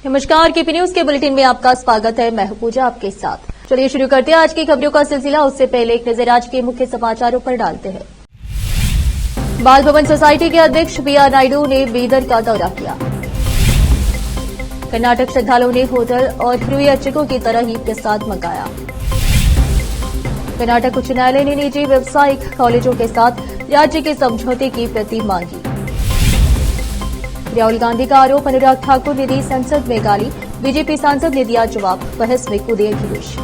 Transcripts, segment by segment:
नमस्कार, KP news के bulletin में आपका स्वागत है। मैं हूं पूजा आपके साथ। चलिए शुरू करते हैं आज की खबरों का सिलसिला। उससे पहले एक नजर आज के मुख्य समाचारों पर डालते हैं। बाल भवन सोसाइटी के अध्यक्ष बीआर नायडू ने बीदर का दौरा किया। कर्नाटक श्रद्धालुओं ने होटल और रुई अर्चकों की तरह ही प्रसाद मंगाया। कर्नाटक उच्च न्यायालय ने निजी व्यावसायिक कॉलेजों के साथ राज्य के समझौते की प्रति मांगी। राहुल गांधी का आरोप, अनुराग ठाकुर ने दी संसद में गाली, बीजेपी सांसद ने दिया जवाब, बहस में कूदे अखिलेश।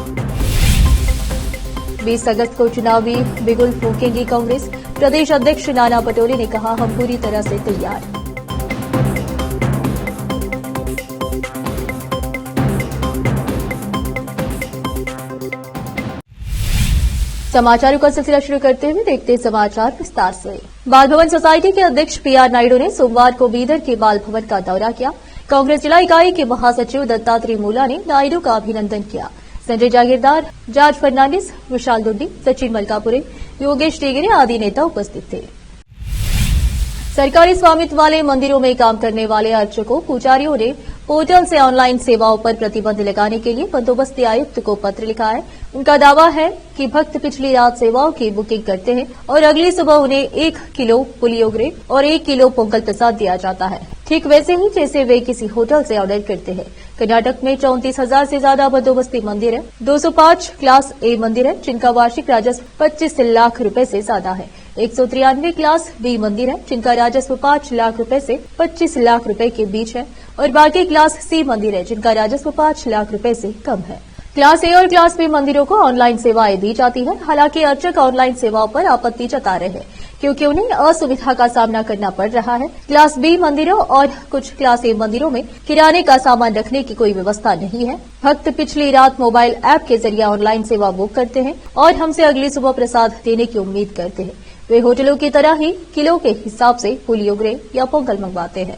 20 अगस्त को चुनावी बिगुल फूकेंगी कांग्रेस, प्रदेश अध्यक्ष नाना पटोले ने कहा, हम पूरी तरह से तैयार। समाचारों का सिलसिला शुरू करते हुए देखते हैं समाचार विस्तार से। बाल भवन सोसाइटी के अध्यक्ष बीआर नायडू ने सोमवार को बीदर के बाल भवन का दौरा किया। कांग्रेस जिला इकाई के महासचिव दत्तात्रेय मूला ने नायडू का अभिनंदन किया। संजय जागीरदार, जॉर्ज फर्नांडिस, विशाल दुंडी, सचिन मलकापुरे, योगेश टेगरे आदि नेता उपस्थित थे। सरकारी स्वामित्व वाले मंदिरों में काम करने वाले अर्चकों, पुजारियों ने पोर्टल से ऑनलाइन सेवाओं पर प्रतिबंध लगाने के लिए बंदोबस्ती आयुक्त को पत्र लिखा है। उनका दावा है कि भक्त पिछली रात सेवाओं की बुकिंग करते हैं और अगली सुबह उन्हें 1 किलो पुलियोगरे और 1 किलो पोंगल प्रसाद दिया जाता है, ठीक वैसे ही जैसे वे किसी होटल से ऑर्डर करते हैं। कर्नाटक में 34,000 से ज्यादा बंदोबस्ती मंदिर है। 205 क्लास ए मंदिर है जिनका वार्षिक राजस्व 25 लाख रुपए से ज्यादा है। 193 क्लास बी मंदिर है जिनका राजस्व 5 लाख रुपए से 25 लाख रुपए के बीच है और बाकी क्लास सी मंदिर है जिनका राजस्व 5 लाख रुपए से कम है। क्लास ए और क्लास बी मंदिरों को ऑनलाइन सेवाएं दी जाती है। हालांकि अर्चक ऑनलाइन सेवाओं पर आपत्ति जता रहे हैं क्योंकि उन्हें असुविधा का सामना करना पड़ रहा है। क्लास बी मंदिरों और कुछ क्लास ए मंदिरों में किराने का सामान रखने की कोई व्यवस्था नहीं है। भक्त पिछली रात मोबाइल ऐप के जरिए ऑनलाइन सेवा बुक करते हैं और हमसे अगली सुबह प्रसाद देने की उम्मीद करते हैं। वे होटलों की तरह ही किलो के हिसाब से पुलियोगरे या पोंगल मंगवाते हैं।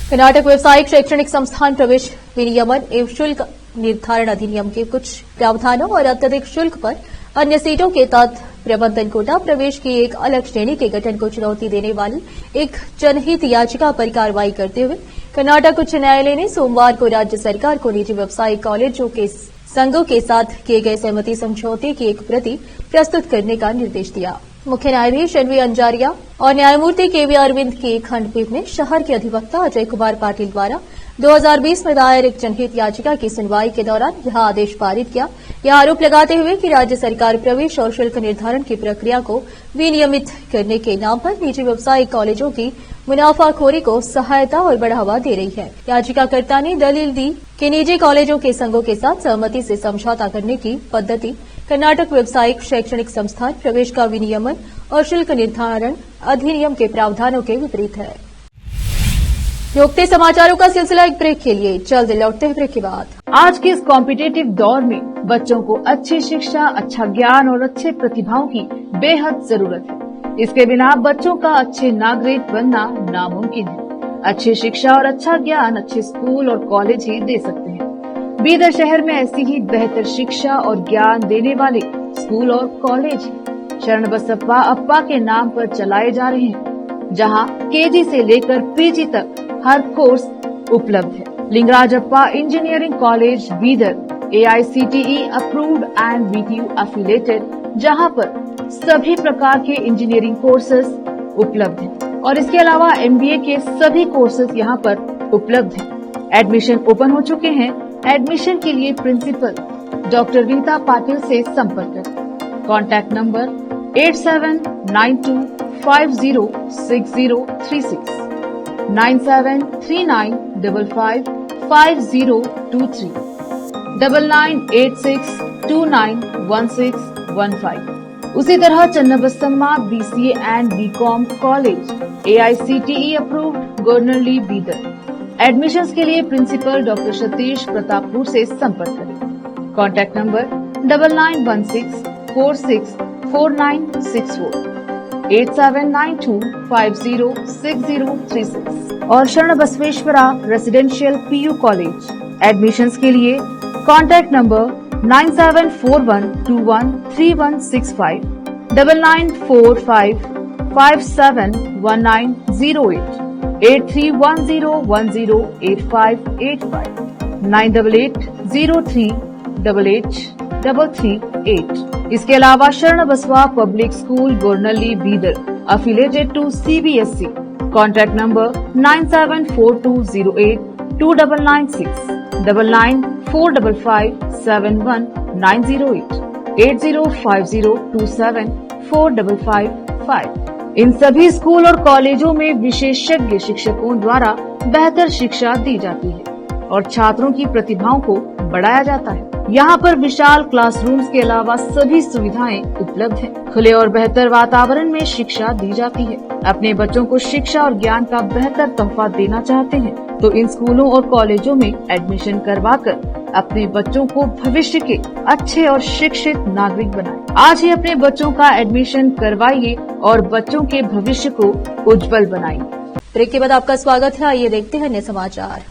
कर्नाटक व्यावसायिक शैक्षणिक संस्थान प्रवेश विनियमन एवं शुल्क निर्धारण अधिनियम के कुछ प्रावधानों और अत्यधिक शुल्क पर अन्य सीटों के तहत प्रबंधन कोटा प्रवेश की एक अलग श्रेणी के गठन को चुनौती देने वाली एक जनहित याचिका पर कार्रवाई करते हुए कर्नाटक उच्च न्यायालय ने सोमवार को राज्य सरकार को निजी व्यावसायिक कॉलेजों के संघों के साथ किए गए सहमति समझौते की एक प्रति प्रस्तुत करने का निर्देश दिया। मुख्य न्यायाधीश एनवी अंजारिया और न्यायमूर्ति केवी अरविंद की एक खंडपीठ ने शहर के अधिवक्ता अजय कुमार पाटिल द्वारा 2020 में दायर एक जनहित याचिका की सुनवाई के दौरान यह आदेश पारित किया। यह आरोप लगाते हुए कि राज्य सरकार प्रवेश और शुल्क निर्धारण की प्रक्रिया को विनियमित करने के नाम पर निजी व्यावसायिक कॉलेजों की मुनाफाखोरी को सहायता और बढ़ावा दे रही है। याचिकाकर्ता ने दलील दी कि निजी कॉलेजों के संघों के साथ सहमति से समझौता करने की पद्धति कर्नाटक व्यावसायिक शैक्षणिक संस्थान प्रवेश का विनियमन और शुल्क निर्धारण अधिनियम के प्रावधानों के विपरीत है। रोकते समाचारों का सिलसिला एक ब्रेक के लिए, जल्द लौटते हैं ब्रेक के बाद। आज के इस कॉम्पिटिटिव दौर में बच्चों को अच्छी शिक्षा, अच्छा ज्ञान और अच्छे प्रतिभाओं की बेहद जरूरत है। इसके बिना बच्चों का अच्छे नागरिक बनना नामुमकिन है। अच्छी शिक्षा और अच्छा ज्ञान अच्छे स्कूल और कॉलेज ही दे सकते हैं। बीदर शहर में ऐसी ही बेहतर शिक्षा और ज्ञान देने वाले स्कूल और कॉलेज शरण बसप्पा अप्पा के नाम पर चलाए जा रहे हैं, जहां केजी से लेकर पीजी तक हर कोर्स उपलब्ध है। Lingaraj Appa engineering college Bidar AICTE approved and BTU affiliated, जहां पर सभी प्रकार के इंजीनियरिंग कोर्सेज उपलब्ध हैं और इसके अलावा MBA के सभी कोर्सेज यहां पर उपलब्ध हैं। एडमिशन ओपन हो चुके हैं। एडमिशन के लिए प्रिंसिपल डॉक्टर रीता पाटिल से संपर्क करें। Contact number 8792506036, 9739555023, 9986291615। उसी तरह Channabasamma BCA and BCom college AICTE approved Gornalli Bidar. Admissions के लिए प्रिंसिपल डॉक्टर सतीश प्रतापपुर से संपर्क करें। कॉन्टैक्ट नंबर 9916464964, 8792506036 और शरण Basaveshwara residential PU college. Admissions के लिए कॉन्टैक्ट नंबर 9741213165, 9945571908, 8310108585 9880383338। इसके अलावा Sharan Basava public school Gornalli Bidar affiliated to CBSE। Contact number 9742082996 9945571908 8050274555। इन सभी स्कूल और कॉलेजों में विशेषज्ञ शिक्षकों द्वारा बेहतर शिक्षा दी जाती है और छात्रों की प्रतिभाओं को बढ़ाया जाता है। यहाँ पर विशाल क्लासरूम्स के अलावा सभी सुविधाएं उपलब्ध हैं। खुले और बेहतर वातावरण में शिक्षा दी जाती है। अपने बच्चों को शिक्षा और ज्ञान का बेहतर तोहफा देना चाहते हैं तो इन स्कूलों और कॉलेजों में एडमिशन करवाकर अपने बच्चों को भविष्य के अच्छे और शिक्षित नागरिक बनाएं। आज ही अपने बच्चों का एडमिशन करवाइए और बच्चों के भविष्य को उज्जवल बनाइए। ब्रेक के बाद आपका स्वागत है। आइए देखते हैं अन्य समाचार।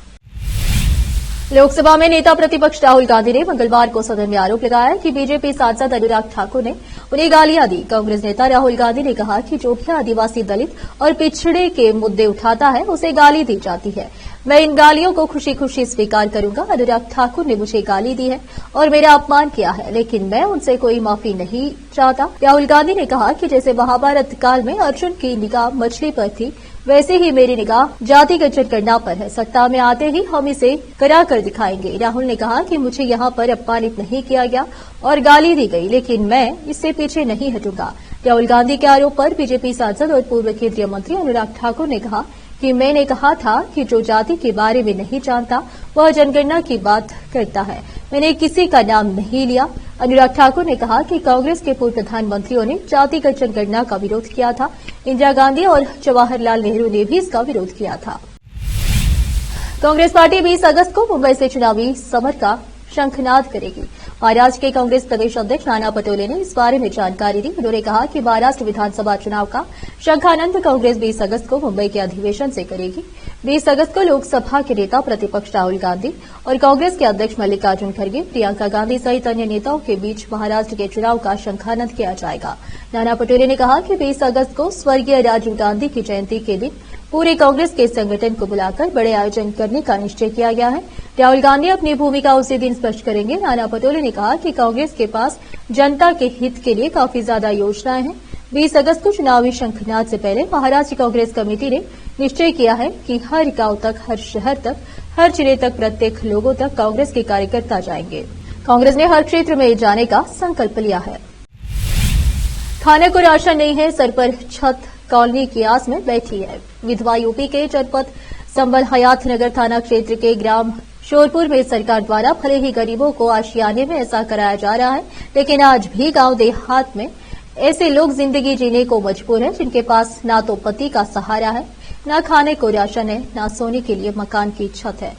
लोकसभा में नेता प्रतिपक्ष राहुल गांधी ने मंगलवार को सदन में आरोप लगाया कि बीजेपी सांसद अनुराग ठाकुर ने उन्हें गालियां दी। कांग्रेस नेता राहुल गांधी ने कहा कि जो भी आदिवासी, दलित और पिछड़े के मुद्दे उठाता है उसे गाली दी जाती है। मैं इन गालियों को खुशी खुशी स्वीकार करूंगा। अनुराग ठाकुर ने मुझे गाली दी है और मेरा अपमान किया है, लेकिन मैं उनसे कोई माफी नहीं चाहता। राहुल गांधी ने कहा कि जैसे महाभारत काल में अर्जुन की निगाह मछली पर थी, वैसे ही मेरी निगाह जातिगत जनगणना पर है। सत्ता में आते ही हम इसे करा कर दिखाएंगे। राहुल ने कहा कि मुझे यहाँ पर अपमानित नहीं किया गया और गाली दी गई, लेकिन मैं इससे पीछे नहीं हटूंगा। राहुल गांधी के आरोप पर बीजेपी सांसद और पूर्व केंद्रीय मंत्री अनुराग ठाकुर ने कहा कि मैंने कहा था कि जो जाति के बारे में नहीं जानता वह जनगणना की बात करता है। मैंने किसी का नाम नहीं लिया। अनुराग ठाकुर ने कहा कि कांग्रेस के पूर्व प्रधानमंत्रियों ने जातिगत जनगणना का विरोध किया था। इंदिरा गांधी और जवाहरलाल नेहरू ने भी इसका विरोध किया था। कांग्रेस पार्टी 20 अगस्त को मुंबई से चुनावी समर का शंखनाद करेगी। महाराष्ट्र के कांग्रेस प्रदेश अध्यक्ष नाना पटोले ने इस बारे में जानकारी दी। उन्होंने कहा कि महाराष्ट्र विधानसभा चुनाव का शंखानंद कांग्रेस 20 अगस्त को मुंबई के अधिवेशन से करेगी। 20 अगस्त को लोकसभा के नेता प्रतिपक्ष राहुल गांधी और कांग्रेस के अध्यक्ष मल्लिकार्जुन खड़गे, प्रियंका गांधी सहित अन्य नेताओं के बीच महाराष्ट्र के चुनाव का शंखानंद किया जाएगा। नाना पटोले ने कहा कि 20 अगस्त को स्वर्गीय राजीव गांधी की जयंती के दिन पूरे कांग्रेस के संगठन को बुलाकर बड़े आयोजन करने का निश्चय किया गया है। राहुल गांधी अपनी भूमिका उसी दिन स्पष्ट करेंगे। नाना पटोले ने कहा कि कांग्रेस के पास जनता के हित के लिए काफी ज्यादा योजनाएं हैं। 20 अगस्त को चुनावी शंखनाद से पहले महाराष्ट्र कांग्रेस कमेटी ने निश्चय किया है कि हर गांव तक, हर शहर तक, हर जिले तक, प्रत्येक लोगों तक कांग्रेस के कार्यकर्ता जाएंगे। कांग्रेस ने हर क्षेत्र में जाने का संकल्प लिया है। खाने को राशन नहीं है, सर पर छत कॉलोनी की आस में बैठी है। विधवा यूपी के जनपद संबल हयात नगर थाना क्षेत्र के ग्राम शोरपुर में सरकार द्वारा भले ही गरीबों को आशियाने में ऐसा कराया जा रहा है, लेकिन आज भी गांव देहात में ऐसे लोग जिंदगी जीने को मजबूर हैं जिनके पास ना तो पति का सहारा है, ना खाने को राशन है, ना सोने के लिए मकान की छत है।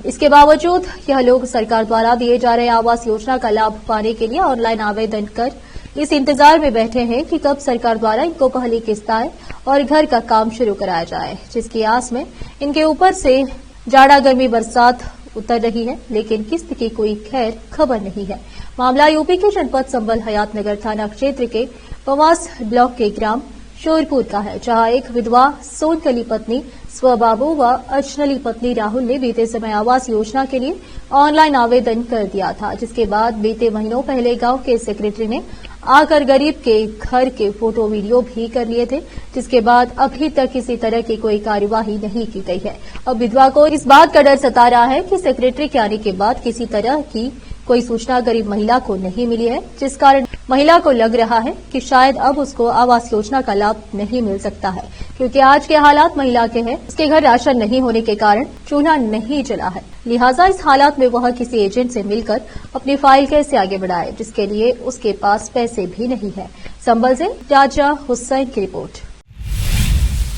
इसके बावजूद यह लोग सरकार द्वारा दिए जा रहे आवास योजना का लाभ पाने के लिए ऑनलाइन आवेदन कर इस इंतजार में बैठे हैं कि कब सरकार द्वारा इनको पहली किस्त आए और घर का काम शुरू कराया जाए, जिसकी आस में इनके ऊपर से जाड़ा गर्मी बरसात उतर रही है, लेकिन किस्त की कोई खैर खबर नहीं है। मामला यूपी के जनपद संबल हयात नगर थाना क्षेत्र के पवास ब्लॉक के ग्राम शोरपुर का है, जहां एक विधवा सोनकली पत्नी स्वबाबू व अजनली पत्नी राहुल ने बीते समय आवास योजना के लिए ऑनलाइन आवेदन कर दिया था, जिसके बाद बीते महीनों पहले गांव के सेक्रेटरी ने आकर गरीब के घर के फोटो वीडियो भी कर लिए थे, जिसके बाद अभी तक किसी तरह की कोई कार्यवाही नहीं की गई है। अब विधवा को इस बात का डर सता रहा है कि सेक्रेटरी के आने के बाद किसी तरह की कोई सूचना गरीब महिला को नहीं मिली है, जिस कारण महिला को लग रहा है कि शायद अब उसको आवास योजना का लाभ नहीं मिल सकता है, क्योंकि आज के हालात महिला के हैं। उसके घर राशन नहीं होने के कारण चूल्हा नहीं जला है, लिहाजा इस हालात में वह किसी एजेंट से मिलकर अपनी फाइल कैसे आगे बढ़ाए, जिसके लिए उसके पास पैसे भी नहीं है। संबल से राजा हुसैन की रिपोर्ट।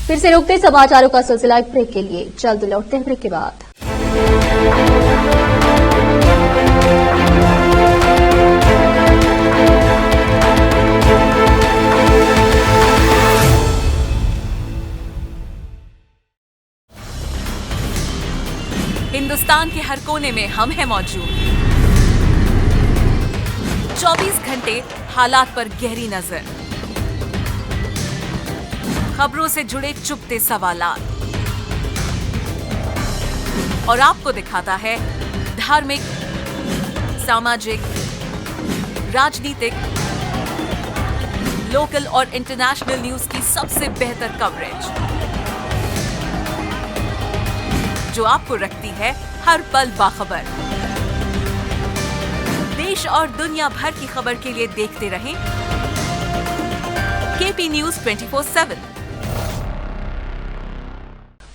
फिर से रुकते समाचारों का सिलसिला ब्रेक के लिए, जल्द लौटते हैं ब्रेक के बाद। हिंदुस्तान के हर कोने में हम हैं मौजूद। 24 घंटे हालात पर गहरी नजर, खबरों से जुड़े चुपते सवालात, और आपको दिखाता है धार्मिक, सामाजिक, राजनीतिक, लोकल और इंटरनेशनल न्यूज की सबसे बेहतर कवरेज, जो आपको रखती है हर पल बाखबर। देश और दुनिया भर की खबर के लिए देखते रहें केपी न्यूज 24/7।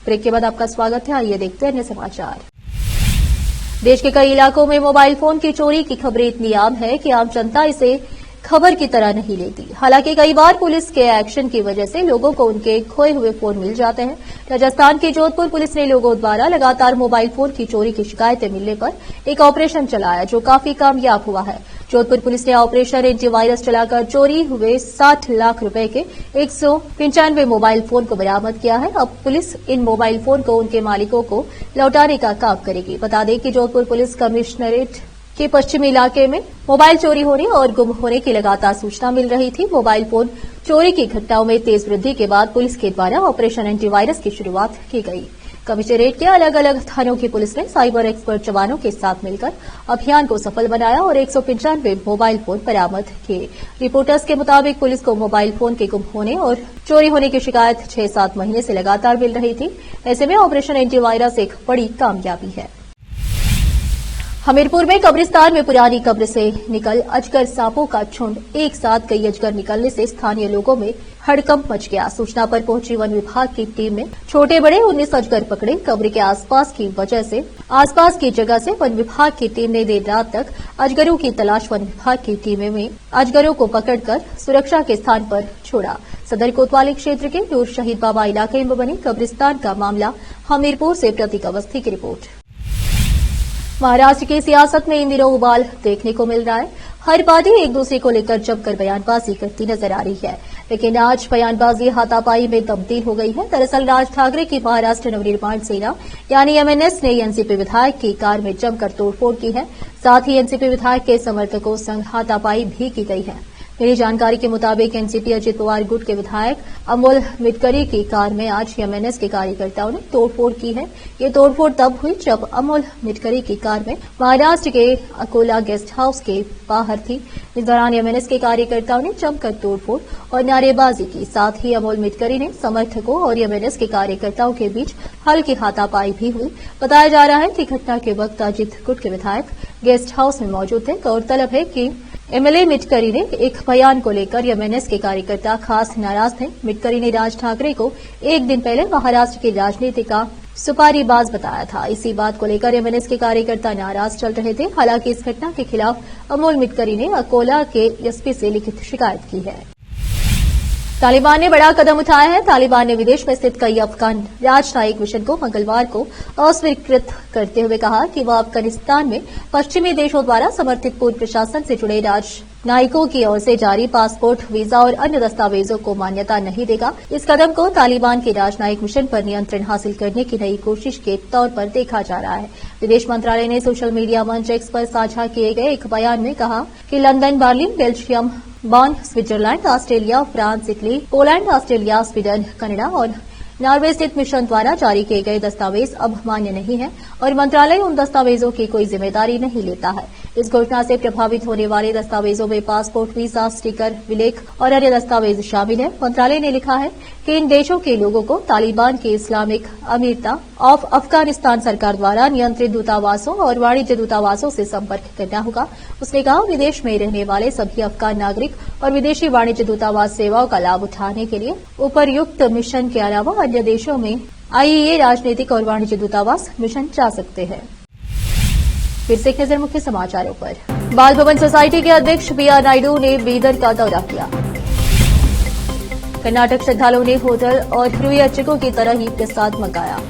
ब्रेक के बाद आपका स्वागत है। आइए देखते हैं अन्य समाचार। देश के कई इलाकों में मोबाइल फोन की चोरी की खबरें इतनी आम है कि आम जनता इसे खबर की तरह नहीं लेती। हालांकि कई बार पुलिस के एक्शन की वजह से लोगों को उनके खोए हुए फोन मिल जाते हैं। राजस्थान की जोधपुर पुलिस ने लोगों द्वारा लगातार मोबाइल फोन की चोरी की शिकायतें मिलने पर एक ऑपरेशन चलाया, जो काफी कामयाब हुआ है। जोधपुर पुलिस ने ऑपरेशन एंटीवायरस चलाकर चोरी हुए 60 लाख रुपए के 195 मोबाइल फोन को बरामद किया है। अब पुलिस इन मोबाइल फोन को उनके मालिकों को लौटाने का काम करेगी। बता दें कि जोधपुर पुलिस कमिश्नरेट के पश्चिमी इलाके में मोबाइल चोरी होने और गुम होने की लगातार सूचना मिल रही थी। मोबाइल फोन चोरी की घटनाओं में तेज वृद्धि के बाद पुलिस के द्वारा ऑपरेशन एंटीवायरस की शुरुआत की गई। कमिश्नरेट के अलग अलग थानों की पुलिस ने साइबर एक्सपर्ट जवानों के साथ मिलकर अभियान को सफल बनाया और 195 मोबाइल फोन बरामद किए। रिपोर्टर्स के मुताबिक पुलिस को मोबाइल फोन के गुम होने और चोरी होने की शिकायत 6-7 महीने से लगातार मिल रही थी। ऐसे में ऑपरेशन एंटीवायरस एक बड़ी कामयाबी है। हमीरपुर में कब्रिस्तान में पुरानी कब्र से निकल अजगर सांपों का झुंड, एक साथ कई अजगर निकलने से स्थानीय लोगों में हड़कंप मच गया। सूचना पर पहुंची वन विभाग की टीम ने छोटे बड़े 19 अजगर पकड़े। कब्र के आसपास की जगह से वन विभाग की टीम ने देर रात तक अजगरों की तलाश वन विभाग की टीम में अजगरों को पकड़कर सुरक्षा के स्थान पर छोड़ा। सदर कोतवाली क्षेत्र के नूर शहीद बाबा इलाके में बने कब्रिस्तान का मामला। हमीरपुर से प्रतीक अवस्थी की रिपोर्ट। महाराष्ट्र की सियासत में इन दिनों उबाल देखने को मिल रहा है। हर पार्टी एक दूसरे को लेकर जमकर बयानबाजी करती नजर आ रही है, लेकिन आज बयानबाजी हाथापाई में तब्दील हो गई है। दरअसल राज ठाकरे की महाराष्ट्र नवनिर्माण सेना यानी एमएनएस ने एनसीपी विधायक की कार में जमकर तोड़फोड़ की है। साथ ही एनसीपी विधायक के समर्थकों संग हाथापाई भी की गई है। मिली जानकारी के मुताबिक एनसीपी अजित पवार गुट के विधायक अमोल मिटकरी की कार में आज एमएनएस के कार्यकर्ताओं ने तोड़फोड़ की है। ये तोड़फोड़ तब हुई जब अमोल मिटकरी की कार में महाराष्ट्र के अकोला गेस्ट हाउस के बाहर थी। इस दौरान एमएनएस के कार्यकर्ताओं ने जमकर तोड़फोड़ और नारेबाजी की। साथ ही अमोल मिटकरी ने समर्थकों और एमएनएस के कार्यकर्ताओं के बीच हल्की हाथापाई भी हुई। बताया जा रहा है कि घटना के वक्त अजित गुट के विधायक गेस्ट हाउस में मौजूद थे। गौरतलब है कि एमएलए मिटकरी ने एक बयान को लेकर एमएनएस के कार्यकर्ता खास नाराज थे। मिटकरी ने राज ठाकरे को एक दिन पहले महाराष्ट्र की राजनीति का सुपारीबाज बताया था। इसी बात को लेकर एमएनएस के कार्यकर्ता नाराज चल रहे थे। हालांकि इस घटना के खिलाफ अमोल मिटकरी ने अकोला के एसपी से लिखित शिकायत की है। तालिबान ने बड़ा कदम उठाया है। तालिबान ने विदेश में स्थित कई अफगान राजनयिक मिशन को मंगलवार को अस्वीकृत करते हुए कहा कि वह अफगानिस्तान में पश्चिमी देशों द्वारा समर्थित पूर्व प्रशासन से जुड़े राजनयिकों की ओर से जारी पासपोर्ट, वीजा और अन्य दस्तावेजों को मान्यता नहीं देगा। इस कदम को तालिबान के राजनयिक मिशन पर नियंत्रण हासिल करने की नई कोशिश के तौर पर देखा जा रहा है। विदेश मंत्रालय ने सोशल मीडिया मंच एक्स पर साझा किए गए एक बयान में कहा कि London, Berlin, Belgium, Bonn, Switzerland, Australia, France, Italy, Poland, Australia, Sweden, Canada और नॉर्वे स्थित मिशन द्वारा जारी किए गए दस्तावेज अब मान्य नहीं है और मंत्रालय उन दस्तावेजों की कोई जिम्मेदारी नहीं लेता है। इस घोषणा से प्रभावित होने वाले दस्तावेजों में पासपोर्ट, वीजा, स्टिकर, विलेख और अन्य दस्तावेज शामिल हैं। मंत्रालय ने लिखा है कि इन देशों के लोगों को तालिबान के इस्लामिक अमीरता ऑफ अफगानिस्तान सरकार द्वारा नियंत्रित दूतावासों और वाणिज्य दूतावासों से संपर्क करना होगा। उसने कहा, विदेश में रहने वाले सभी अफगान नागरिक और विदेशी वाणिज्य दूतावास सेवाओं का लाभ उठाने के लिए उपर्युक्त मिशन के अलावा अन्य देशों में आईईए, राजनीतिक और वाणिज्य दूतावास मिशन जा सकते हैं। फिर से एक नजर मुख्य समाचारों पर। बाल भवन सोसाइटी के अध्यक्ष पीआर नायडू ने बीदर का दौरा किया। कर्नाटक श्रद्धालुओं ने होटल और क्रूज यात्रिकों की तरह ही प्रसाद मंगाया।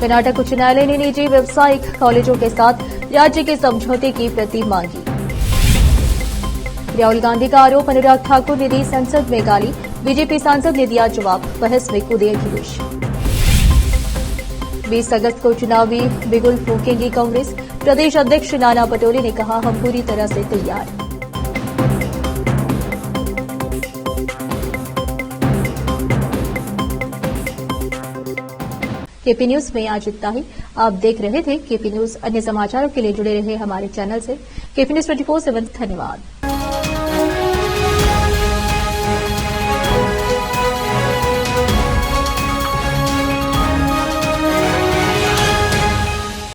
कर्नाटक उच्च न्यायालय ने निजी व्यावसायिक कॉलेजों के साथ राज्य के समझौते की प्रति मांगी। राहुल गांधी का आरोप, अनुराग ठाकुर ने दी संसद में गाली, बीजेपी सांसद ने दिया जवाब, बहस में कूदे अखिलेश। 20 अगस्त को चुनावी बिगुल फूकेंगी कांग्रेस, प्रदेश अध्यक्ष नाना पटोले ने कहा, हम पूरी तरह से तैयार। केपी न्यूज में आज इतना ही। आप देख रहे थे केपी न्यूज। अन्य समाचारों के लिए जुड़े रहे हमारे चैनल से। केपी न्यूज 24/7 धन्यवाद।